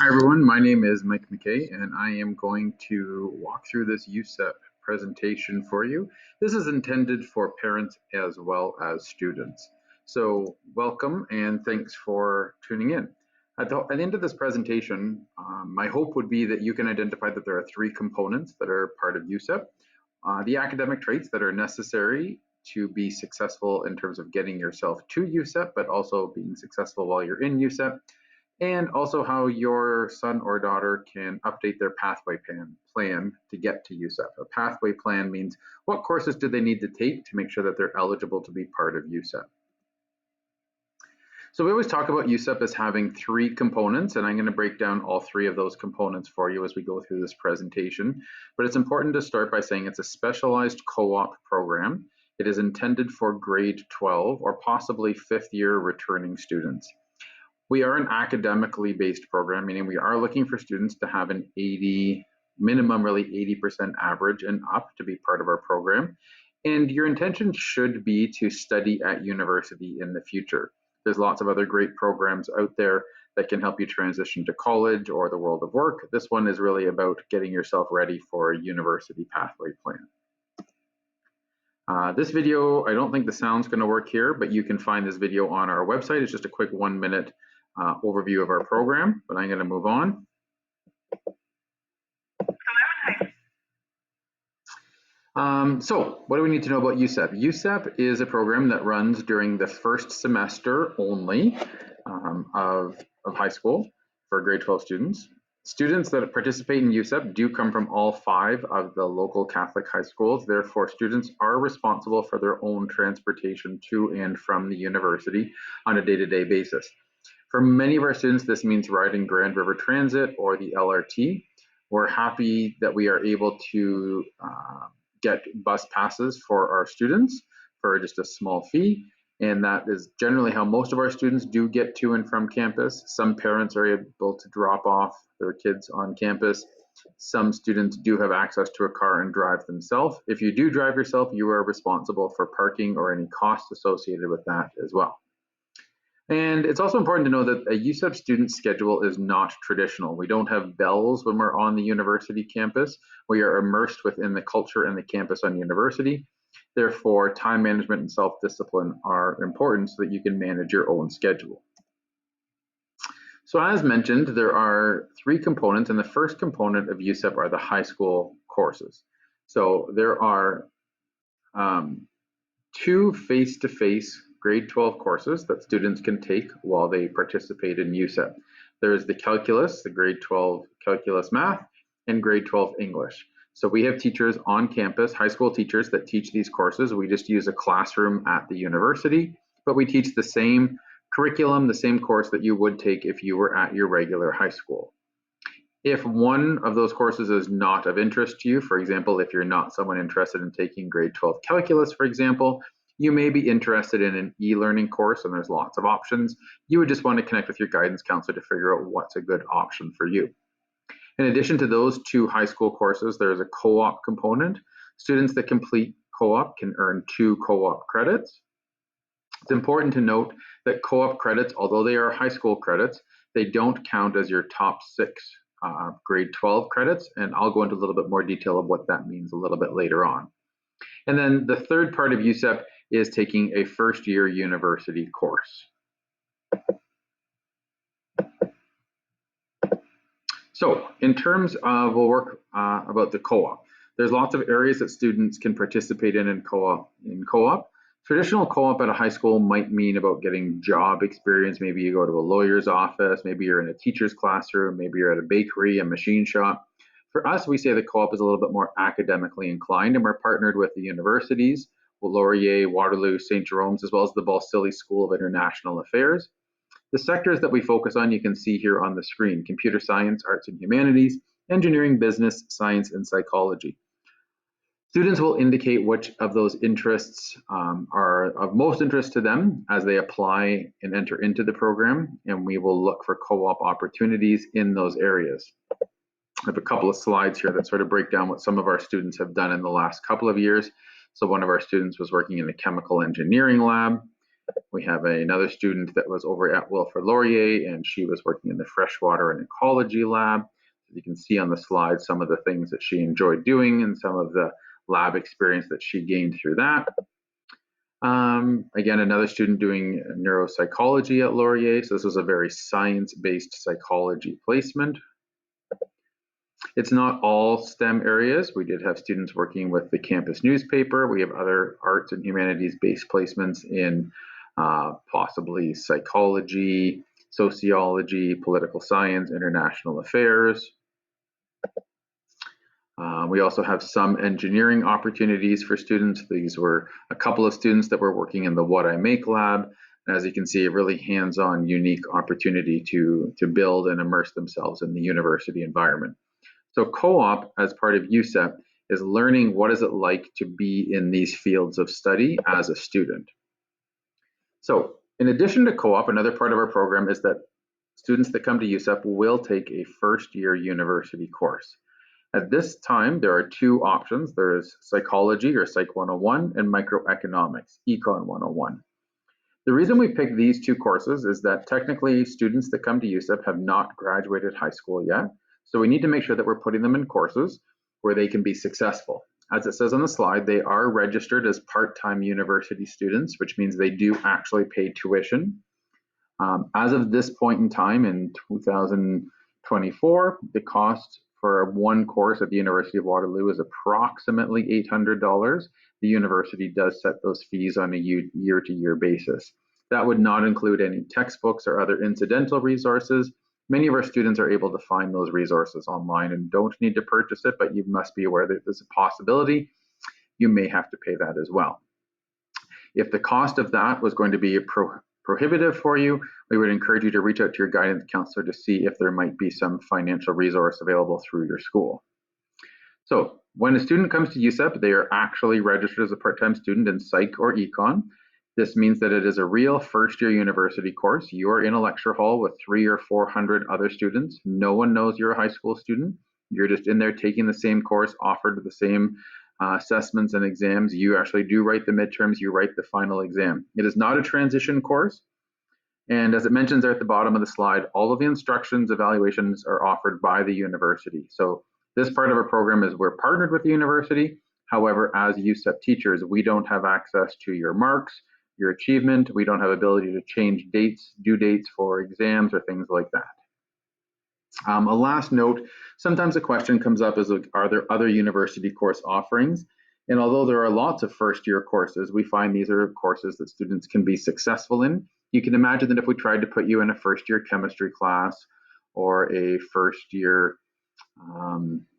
Hi everyone, my name is Mike McKay and I am going to walk through this UCEP presentation for you. This is intended for parents as well as students. So welcome and thanks for tuning in. At the end of this presentation, my hope would be that you can identify that there are three components that are part of UCEP. The academic traits that are necessary to be successful in terms of getting yourself to UCEP, but also being successful while you're in UCEP. And also how your son or daughter can update their pathway plan to get to UCEP. A pathway plan means what courses do they need to take to make sure that they're eligible to be part of UCEP. So we always talk about UCEP as having three components, and I'm going to break down all three of those components for you as we go through this presentation. But it's important to start by saying it's a specialized co-op program. It is intended for grade 12 or possibly fifth year returning students. We are an academically based program, meaning we are looking for students to have an 80, minimum really 80% average and up to be part of our program. And your intention should be to study at university in the future. There's lots of other great programs out there that can help you transition to college or the world of work. This one is really about getting yourself ready for a university pathway plan. This video, I don't think the sound's going to work here, but you can find this video on our website. It's just a quick 1 minute overview of our program, but I'm going to move on. So what do we need to know about UCEP? UCEP is a program that runs during the first semester only of high school for grade 12 students. Students that participate in UCEP do come from all 5 of the local Catholic high schools. Therefore, students are responsible for their own transportation to and from the university on a day-to-day basis. For many of our students, this means riding Grand River Transit or the LRT. We're happy that we are able to get bus passes for our students for just a small fee. And that is generally how most of our students do get to and from campus. Some parents are able to drop off their kids on campus. Some students do have access to a car and drive themselves. If you do drive yourself, you are responsible for parking or any costs associated with that as well. And it's also important to know that a UCEP student schedule is not traditional. We don't have bells when we're on the university campus. We are immersed within the culture and the campus on university. Therefore, time management and self-discipline are important so that you can manage your own schedule. So as mentioned, there are 3 components, and the first component of UCEP are the high school courses. So there are 2 face-to-face grade 12 courses that students can take while they participate in UCEP. There is the calculus, the grade 12 calculus math, and grade 12 English. So we have teachers on campus, high school teachers that teach these courses. We just use a classroom at the university, but we teach the same curriculum, the same course that you would take if you were at your regular high school. If one of those courses is not of interest to you, for example, if you're not someone interested in taking grade 12 calculus, for example, you may be interested in an e-learning course, and there's lots of options. You would just want to connect with your guidance counselor to figure out what's a good option for you. In addition to those 2 high school courses, there's a co-op component. Students that complete co-op can earn 2 co-op credits. It's important to note that co-op credits, although they are high school credits, they don't count as your top 6 grade 12 credits, and I'll go into a little bit more detail of what that means a little bit later on. And then the third part of UCEP is taking a first year university course. So in terms of, we'll work about the co-op. There's lots of areas that students can participate in co-op. Traditional co-op at a high school might mean about getting job experience. Maybe you go to a lawyer's office, maybe you're in a teacher's classroom, maybe you're at a bakery, a machine shop. For us, we say the co-op is a little bit more academically inclined, and we're partnered with the universities, Laurier, Waterloo, St. Jerome's, as well as the Balsillie School of International Affairs. The sectors that we focus on, you can see here on the screen: computer science, arts and humanities, engineering, business, science, and psychology. Students will indicate which of those interests are of most interest to them as they apply and enter into the program, and we will look for co-op opportunities in those areas. I have a couple of slides here that sort of break down what some of our students have done in the last couple of years. So one of our students was working in the chemical engineering lab. We have another student that was over at Wilfrid Laurier, and she was working in the freshwater and ecology lab. You can see on the slide some of the things that she enjoyed doing and some of the lab experience that she gained through that. Again, another student doing neuropsychology at Laurier. So this was a very science-based psychology placement. It's not all STEM areas. We did have students working with the campus newspaper. We have other arts and humanities-based placements in possibly psychology, sociology, political science, international affairs. We also have some engineering opportunities for students. These were a couple of students that were working in the What I Make lab. And as you can see, a really hands-on, unique opportunity to build and immerse themselves in the university environment. So co-op, as part of UCEP, is learning what is it like to be in these fields of study as a student. So in addition to co-op, another part of our program is that students that come to UCEP will take a first-year university course. At this time, there are two options. There is psychology, or Psych 101, and microeconomics, Econ 101. The reason we pick these two courses is that technically students that come to UCEP have not graduated high school yet. So we need to make sure that we're putting them in courses where they can be successful. As it says on the slide, they are registered as part-time university students, which means they do actually pay tuition. As of this point in time in 2024, the cost for one course at the University of Waterloo is approximately $800. The university does set those fees on a year-to-year basis. That would not include any textbooks or other incidental resources. Many of our students are able to find those resources online and don't need to purchase it, but you must be aware that there's a possibility you may have to pay that as well. If the cost of that was going to be prohibitive for you, we would encourage you to reach out to your guidance counselor to see if there might be some financial resource available through your school. So when a student comes to UCEP, they are actually registered as a part-time student in Psych or Econ. This means that it is a real first-year university course. You are in a lecture hall with 300 or 400 other students. No one knows you're a high school student. You're just in there taking the same course, offered the same assessments and exams. You actually do write the midterms, you write the final exam. It is not a transition course. And as it mentions there at the bottom of the slide, all of the instructions, evaluations are offered by the university. So this part of our program is we're partnered with the university. However, as UCEP teachers, we don't have access to your marks, your achievement. We don't have ability to change dates, due dates for exams or things like that. A last note, sometimes a question comes up is, are there other university course offerings? And although there are lots of first-year courses, we find these are courses that students can be successful in. You can imagine that if we tried to put you in a first-year chemistry class or a first-year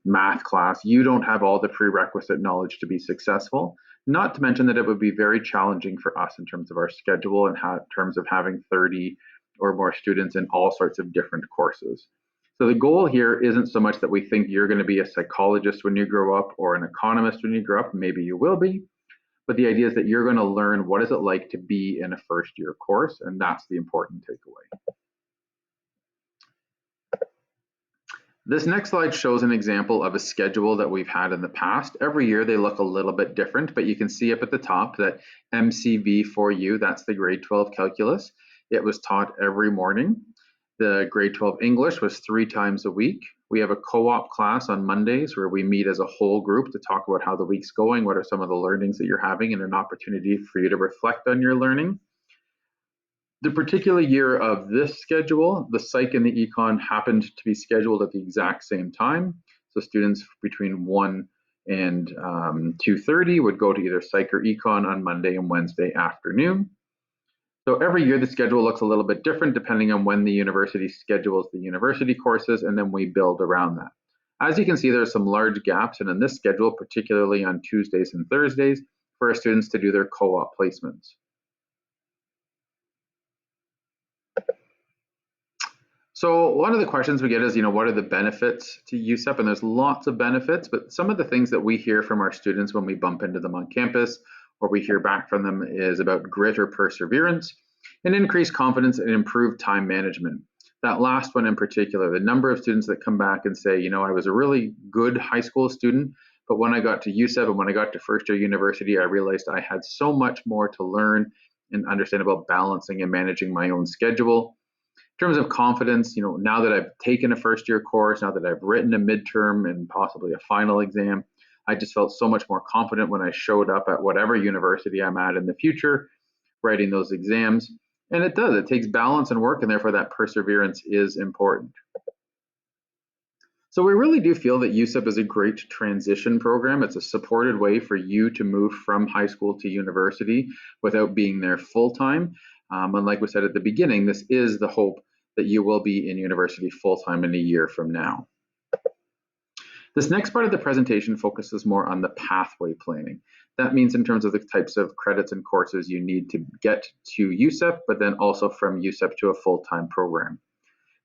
math class, you don't have all the prerequisite knowledge to be successful. Not to mention that it would be very challenging for us in terms of our schedule and in terms of having 30 or more students in all sorts of different courses. So the goal here isn't so much that we think you're going to be a psychologist when you grow up or an economist when you grow up. Maybe you will be. But the idea is that you're going to learn what is it like to be in a first-year course, and that's the important takeaway. This next slide shows an example of a schedule that we've had in the past. Every year they look a little bit different, but you can see up at the top that MCV for you, that's the grade 12 calculus. It was taught every morning. The grade 12 English was 3 times a week. We have a co-op class on Mondays where we meet as a whole group to talk about how the week's going, what are some of the learnings that you're having, and an opportunity for you to reflect on your learning. The particular year of this schedule, the Psych and the Econ happened to be scheduled at the exact same time. So students between 1 and 2:30 would go to either Psych or Econ on Monday and Wednesday afternoon. So every year the schedule looks a little bit different depending on when the university schedules the university courses, and then we build around that. As you can see, there are some large gaps, and in this schedule, particularly on Tuesdays and Thursdays, for our students to do their co-op placements. So one of the questions we get is, what are the benefits to UCEP? And there's lots of benefits, but some of the things that we hear from our students when we bump into them on campus or we hear back from them is about grit or perseverance and increased confidence and improved time management. That last one in particular, the number of students that come back and say, I was a really good high school student, but when I got to UCEP and when I got to first year university, I realized I had so much more to learn and understand about balancing and managing my own schedule. In terms of confidence, now that I've taken a first year course, now that I've written a midterm and possibly a final exam, I just felt so much more confident when I showed up at whatever university I'm at in the future, writing those exams. And it takes balance and work, and therefore that perseverance is important. So we really do feel that UCEP is a great transition program. It's a supported way for you to move from high school to university without being there full time. And like we said at the beginning, this is the hope that you will be in university full time in a year from now. This next part of the presentation focuses more on the pathway planning. That means in terms of the types of credits and courses you need to get to UCEP, but then also from UCEP to a full-time program.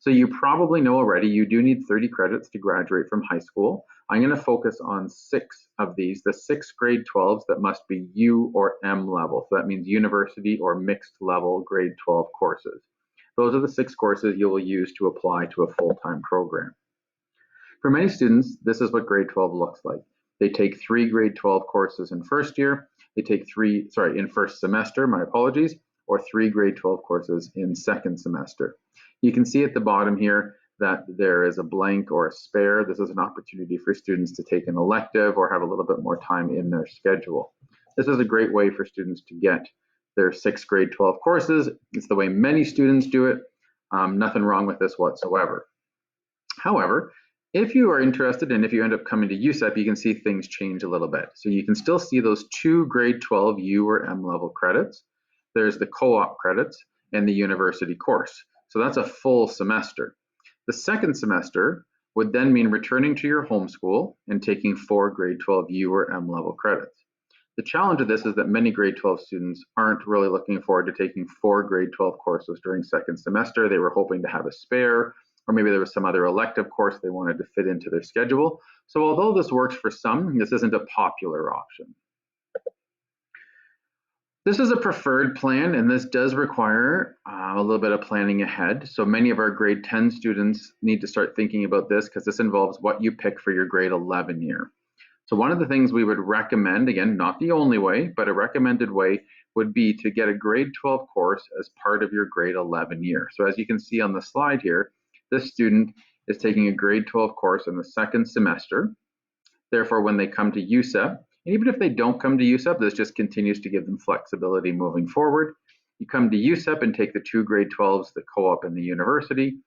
So you probably know already, you do need 30 credits to graduate from high school. I'm going to focus on 6 of these, the 6 grade 12s that must be U or M level. So that means university or mixed level grade 12 courses. Those are the 6 courses you will use to apply to a full-time program. For many students, this is what grade 12 looks like. They take 3 grade 12 courses in first year, they take in first semester, my apologies, or 3 grade 12 courses in second semester. You can see at the bottom here that there is a blank or a spare. This is an opportunity for students to take an elective or have a little bit more time in their schedule. This is a great way for students to get their 6 grade 12 courses. It's the way many students do it. Nothing wrong with this whatsoever. However, if you are interested and if you end up coming to UCEP, you can see things change a little bit. So you can still see those 2 grade 12 U or M level credits. There's the co-op credits and the university course. So that's a full semester. The second semester would then mean returning to your home school and taking 4 grade 12 U or M level credits. The challenge of this is that many grade 12 students aren't really looking forward to taking 4 grade 12 courses during second semester. They were hoping to have a spare, or maybe there was some other elective course they wanted to fit into their schedule. So although this works for some, this isn't a popular option. This is a preferred plan, and this does require a little bit of planning ahead. So many of our grade 10 students need to start thinking about this because this involves what you pick for your grade 11 year. So one of the things we would recommend, again, not the only way, but a recommended way would be to get a grade 12 course as part of your grade 11 year. So as you can see on the slide here, this student is taking a grade 12 course in the second semester. Therefore, when they come to UCEP, and even if they don't come to UCEP, this just continues to give them flexibility moving forward. You come to UCEP and take the 2 grade 12s, the co-op and the university.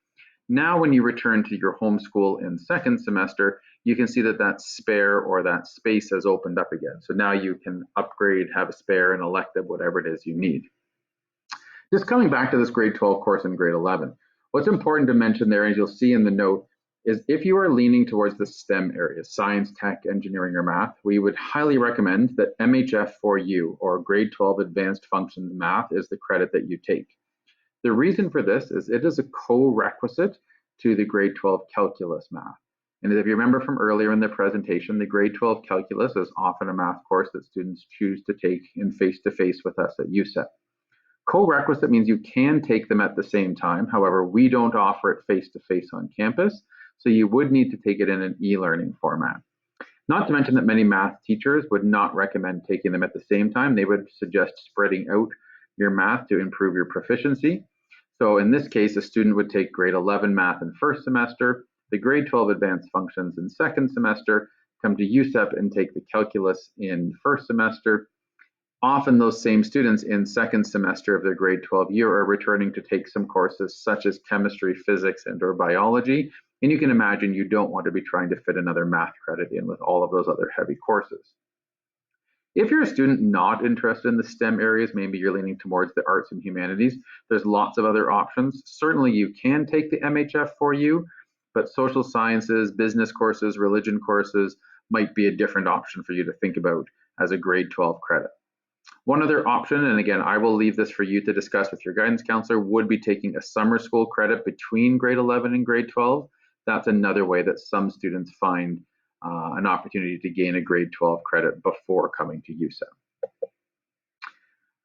Now, when you return to your home school in second semester, you can see that that spare or that space has opened up again. So now you can upgrade, have a spare, an elective, whatever it is you need. Just coming back to this grade 12 course in grade 11, what's important to mention there, as you'll see in the note, is if you are leaning towards the STEM areas, science, tech, engineering, or math, we would highly recommend that MHF4U, or grade 12 advanced functions math, is the credit that you take. The reason for this is it is a co-requisite to the grade 12 calculus math. And if you remember from earlier in the presentation, the grade 12 calculus is often a math course that students choose to take in face-to-face with us at UCEP. Co-requisite means you can take them at the same time. However, we don't offer it face-to-face on campus, so you would need to take it in an e-learning format. Not to mention that many math teachers would not recommend taking them at the same time. They would suggest spreading out your math to improve your proficiency. So in this case, a student would take grade 11 math in first semester, the grade 12 advanced functions in second semester, come to UCEP and take the calculus in first semester. Often those same students in second semester of their grade 12 year are returning to take some courses such as chemistry, physics, and or biology. And you can imagine you don't want to be trying to fit another math credit in with all of those other heavy courses. If you're a student not interested in the STEM areas, maybe you're leaning towards the arts and humanities, there's lots of other options. Certainly you can take the MHF4U, but social sciences, business courses, religion courses might be a different option for you to think about as a grade 12 credit. One other option, and again, I will leave this for you to discuss with your guidance counselor, would be taking a summer school credit between grade 11 and grade 12. That's another way that some students find an opportunity to gain a grade 12 credit before coming to UCEP.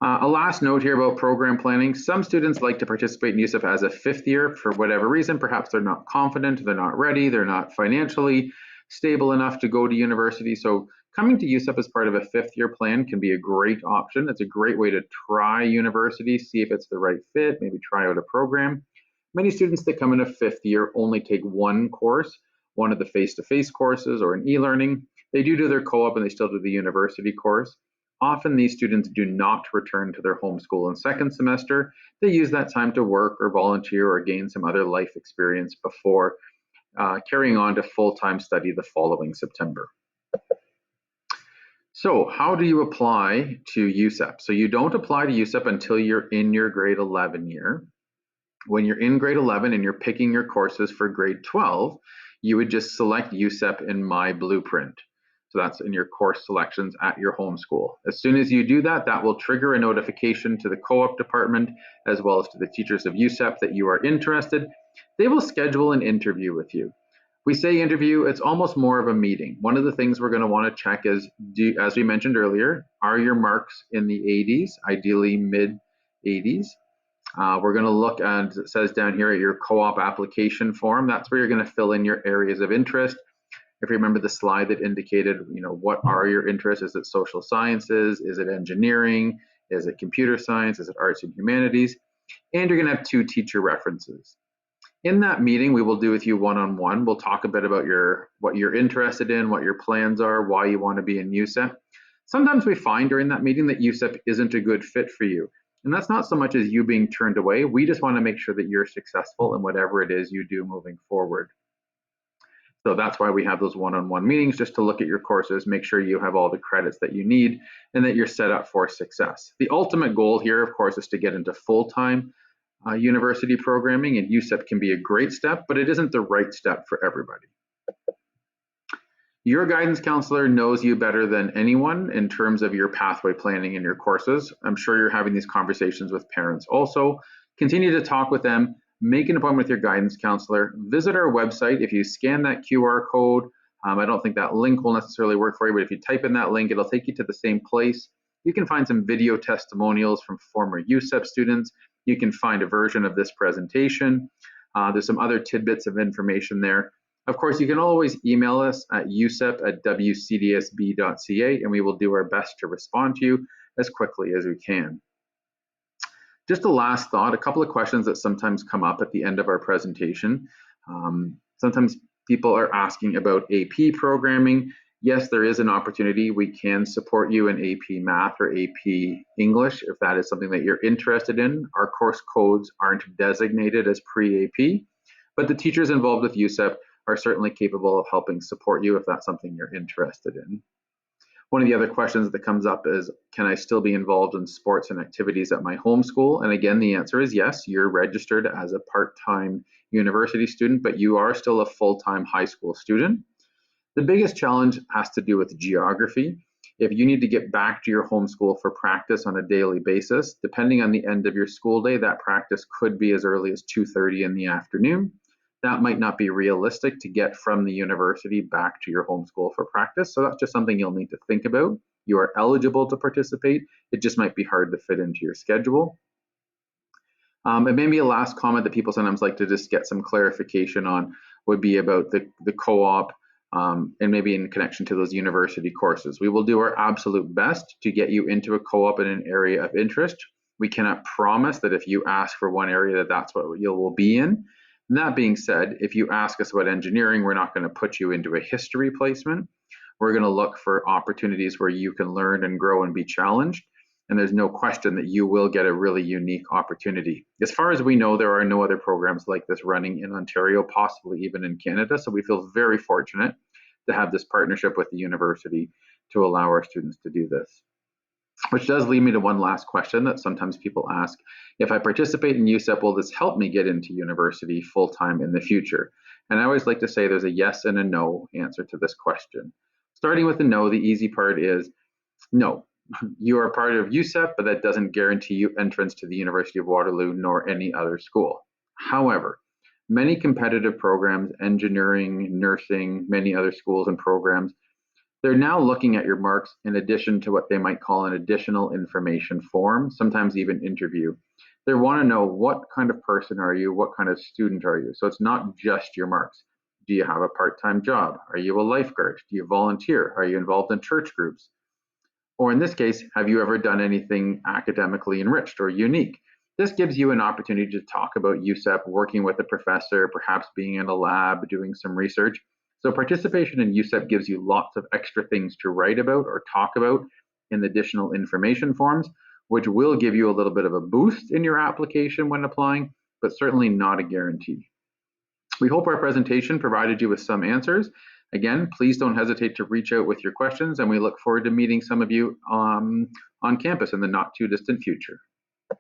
A last note here about program planning. Some students like to participate in UCEP as a 5th year for whatever reason. Perhaps they're not confident, they're not ready, they're not financially stable enough to go to university. So coming to UCEP as part of a fifth-year plan can be a great option. It's a great way to try university, see if it's the right fit, maybe try out a program. Many students that come in a fifth year only take one course, one of the face-to-face courses or an e-learning. They do their co-op and they still do the university course. Often these students do not return to their home school in second semester. They use that time to work or volunteer or gain some other life experience before carrying on to full-time study the following September. So how do you apply to UCEP? So you don't apply to UCEP until you're in your grade 11 year. When you're in grade 11 and you're picking your courses for grade 12, you would just select UCEP in My Blueprint. So that's in your course selections at your home school. As soon as you do that, that will trigger a notification to the co-op department as well as to the teachers of UCEP that you are interested. They will schedule an interview with you. We say interview, it's almost more of a meeting. One of the things we're going to want to check is, as we mentioned earlier, are your marks in the 80s, ideally mid 80s? We're going to look at, it says down here at your co-op application form, that's where you're going to fill in your areas of interest. If you remember the slide that indicated, what are your interests? Is it social sciences? Is it engineering? Is it computer science? Is it arts and humanities? And you're going to have 2 teacher references. In that meeting, we will do with you one-on-one. We'll talk a bit about what you're interested in, what your plans are, why you want to be in UCEP. Sometimes we find during that meeting that UCEP isn't a good fit for you. And that's not so much as you being turned away. We just want to make sure that you're successful in whatever it is you do moving forward. So that's why we have those one-on-one meetings, just to look at your courses, make sure you have all the credits that you need and that you're set up for success. The ultimate goal here, of course, is to get into full-time university programming, and UCEP can be a great step, but it isn't the right step for everybody. Your guidance counselor knows you better than anyone in terms of your pathway planning in your courses. I'm sure you're having these conversations with parents also. Continue to talk with them, make an appointment with your guidance counselor, visit our website. If you scan that QR code, I don't think that link will necessarily work for you, but if you type in that link, it'll take you to the same place. You can find some video testimonials from former UCEP students. You can find a version of this presentation. There's some other tidbits of information there. Of course, you can always email us at ucep@wcdsb.ca, and we will do our best to respond to you as quickly as we can. Just a last thought, a couple of questions that sometimes come up at the end of our presentation. Sometimes people are asking about AP programming. Yes, there is an opportunity. We can support you in AP Math or AP English if that is something that you're interested in. Our course codes aren't designated as pre-AP, but the teachers involved with UCEP are certainly capable of helping support you if that's something you're interested in. One of the other questions that comes up is, can I still be involved in sports and activities at my home school? And again, the answer is yes. You're registered as a part-time university student, but you are still a full-time high school student. The biggest challenge has to do with geography. If you need to get back to your home school for practice on a daily basis, depending on the end of your school day, that practice could be as early as 2:30 in the afternoon. That might not be realistic to get from the university back to your home school for practice. So that's just something you'll need to think about. You are eligible to participate. It just might be hard to fit into your schedule. And maybe a last comment that people sometimes like to just get some clarification on would be about the co-op and maybe in connection to those university courses. We will do our absolute best to get you into a co-op in an area of interest. We cannot promise that if you ask for one area that that's what you will be in. That being said, if you ask us about engineering, we're not going to put you into a history placement. We're going to look for opportunities where you can learn and grow and be challenged. And there's no question that you will get a really unique opportunity. As far as we know, there are no other programs like this running in Ontario, possibly even in Canada. So we feel very fortunate to have this partnership with the university to allow our students to do this. Which does lead me to one last question that sometimes people ask. If I participate in UCEP, will this help me get into university full-time in the future? And I always like to say there's a yes and a no answer to this question. Starting with the no, the easy part is no. You are part of UCEP, but that doesn't guarantee you entrance to the University of Waterloo nor any other school. However, many competitive programs, engineering, nursing, many other schools and programs, they're now looking at your marks in addition to what they might call an additional information form, sometimes even interview. They want to know what kind of person are you, what kind of student are you. So it's not just your marks. Do you have a part-time job? Are you a lifeguard? Do you volunteer? Are you involved in church groups? Or in this case, have you ever done anything academically enriched or unique? This gives you an opportunity to talk about UCEP, working with a professor, perhaps being in a lab, doing some research. So participation in UCEP gives you lots of extra things to write about or talk about in the additional information forms, which will give you a little bit of a boost in your application when applying, but certainly not a guarantee. We hope our presentation provided you with some answers. Again, please don't hesitate to reach out with your questions, and we look forward to meeting some of you on campus in the not too distant future.